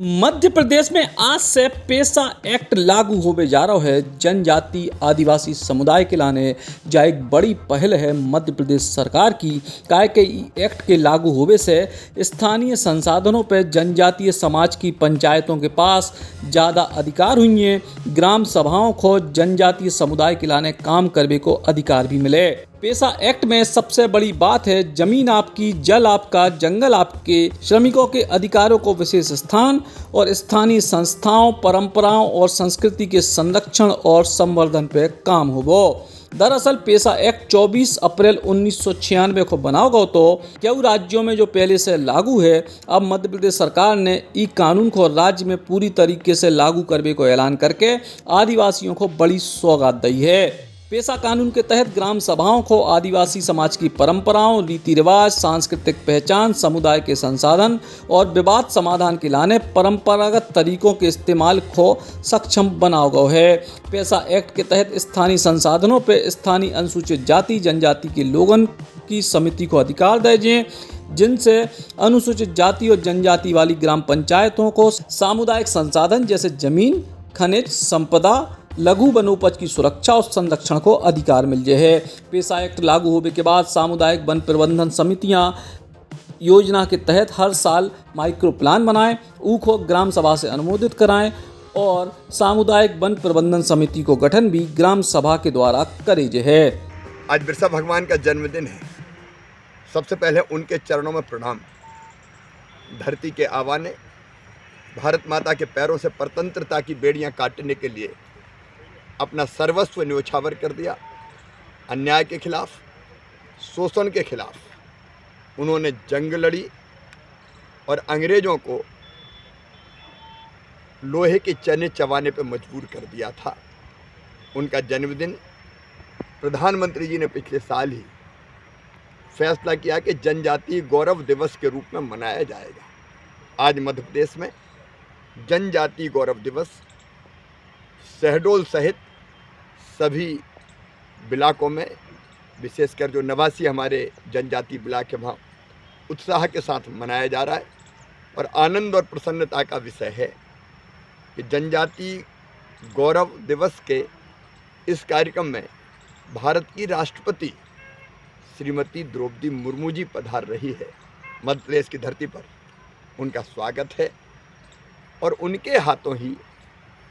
मध्य प्रदेश में आज से पेसा एक्ट लागू होने जा रहा है। जनजाति आदिवासी समुदाय के लाने जा एक बड़ी पहल है मध्य प्रदेश सरकार की। काय के एक्ट के लागू होने से स्थानीय संसाधनों पर जनजातीय समाज की पंचायतों के पास ज़्यादा अधिकार हुई हैं। ग्राम सभाओं को जनजातीय समुदाय के लाने काम करने को अधिकार भी मिले। पेसा एक्ट में सबसे बड़ी बात है जमीन आपकी, जल आपका, जंगल आपके, श्रमिकों के अधिकारों को विशेष स्थान और स्थानीय संस्थाओं, परंपराओं और संस्कृति के संरक्षण और संवर्धन पर काम हो। दरअसल पेसा एक्ट 24 अप्रैल 1996 को बनाया गया तो कई राज्यों में जो पहले से लागू है, अब मध्य प्रदेश सरकार ने ई कानून को राज्य में पूरी तरीके से लागू करने को ऐलान करके आदिवासियों को बड़ी सौगात दी है। पेसा कानून के तहत ग्राम सभाओं को आदिवासी समाज की परंपराओं, रीति रिवाज, सांस्कृतिक पहचान, समुदाय के संसाधन और विवाद समाधान के लाने परंपरागत तरीकों के इस्तेमाल को सक्षम बनाया गया है। पेसा एक्ट के तहत स्थानीय संसाधनों पर स्थानीय अनुसूचित जाति जनजाति के लोगों की समिति को अधिकार दिए जाएं, जिनसे अनुसूचित जाति और जनजाति वाली ग्राम पंचायतों को सामुदायिक संसाधन जैसे जमीन, खनिज संपदा, लघु वनोपज की सुरक्षा और संरक्षण को अधिकार मिल जाए है। पेसा एक्ट लागू होने के बाद सामुदायिक वन प्रबंधन समितियां योजना के तहत हर साल माइक्रो प्लान बनाएं, को ग्राम सभा से अनुमोदित कराएं और सामुदायिक वन प्रबंधन समिति को गठन भी ग्राम सभा के द्वारा करे है। आज बिरसा भगवान का जन्मदिन है। सबसे पहले उनके चरणों में प्रणाम। धरती के आबा ने भारत माता के पैरों से परतंत्रता की बेड़ियां काटने के लिए अपना सर्वस्व न्योछावर कर दिया। अन्याय के खिलाफ, शोषण के खिलाफ उन्होंने जंग लड़ी और अंग्रेजों को लोहे के चने चबाने पर मजबूर कर दिया था। उनका जन्मदिन प्रधानमंत्री जी ने पिछले साल ही फैसला किया कि जनजातीय गौरव दिवस के रूप में मनाया जाएगा। आज मध्य प्रदेश में जनजातीय गौरव दिवस शहडोल सहित सभी ब्लॉकों में, विशेषकर जो नवासी हमारे जनजाति ब्लॉक है, वहाँ उत्साह के साथ मनाया जा रहा है। और आनंद और प्रसन्नता का विषय है कि जनजाति गौरव दिवस के इस कार्यक्रम में भारत की राष्ट्रपति श्रीमती द्रौपदी मुर्मू जी पधार रही है। मध्य प्रदेश की धरती पर उनका स्वागत है और उनके हाथों ही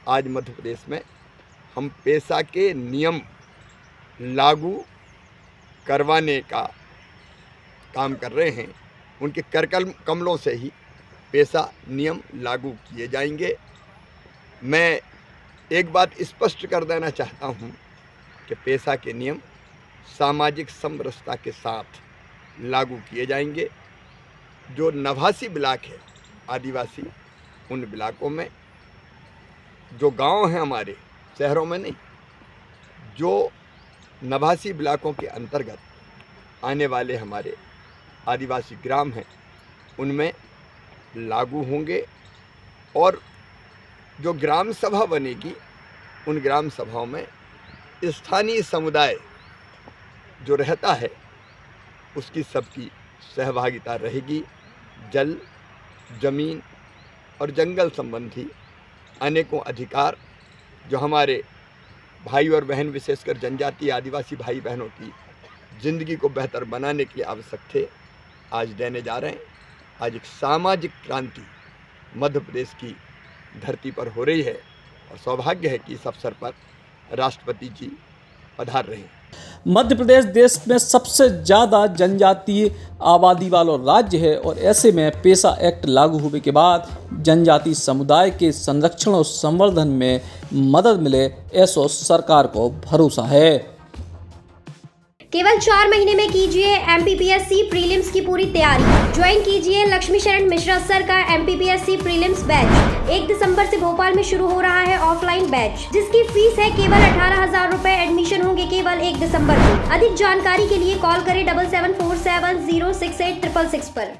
आज मध्य प्रदेश में हम पेसा के नियम लागू करवाने का काम कर रहे हैं। उनके कर कमलों से ही पेसा नियम लागू किए जाएंगे। मैं एक बात स्पष्ट कर देना चाहता हूं कि पेसा के नियम सामाजिक समरसता के साथ लागू किए जाएंगे। जो नवासी ब्लॉक है आदिवासी, उन ब्लॉकों में जो गांव हैं हमारे, शहरों में नहीं, जो नवासी ब्लॉकों के अंतर्गत आने वाले हमारे आदिवासी ग्राम हैं, उनमें लागू होंगे। और जो ग्राम सभा बनेगी, उन ग्राम सभाओं में स्थानीय समुदाय जो रहता है उसकी सबकी सहभागिता रहेगी। जल, जमीन और जंगल संबंधी अनेकों अधिकार जो हमारे भाई और बहन, विशेषकर जनजातीय आदिवासी भाई बहनों की ज़िंदगी को बेहतर बनाने के लिए आवश्यक थे, आज देने जा रहे हैं। आज एक सामाजिक क्रांति मध्य प्रदेश की धरती पर हो रही है और सौभाग्य है कि इस अवसर पर राष्ट्रपति जी पधार रहे हैं। मध्य प्रदेश देश में सबसे ज़्यादा जनजातीय आबादी वाला राज्य है और ऐसे में पेसा एक्ट लागू होने के बाद जनजातीय समुदाय के संरक्षण और संवर्धन में मदद मिले, ऐसा सरकार को भरोसा है। केवल 4 महीने में कीजिए MPPSC प्रीलिम्स की पूरी तैयारी। ज्वाइन कीजिए लक्ष्मी शरण मिश्रा सर का MPPSC प्रीलिम्स बैच। 1 दिसंबर से भोपाल में शुरू हो रहा है ऑफलाइन बैच, जिसकी फीस है केवल 18,000 रुपए। एडमिशन होंगे केवल 1 दिसंबर को। अधिक जानकारी के लिए कॉल करें 7747068666 पर।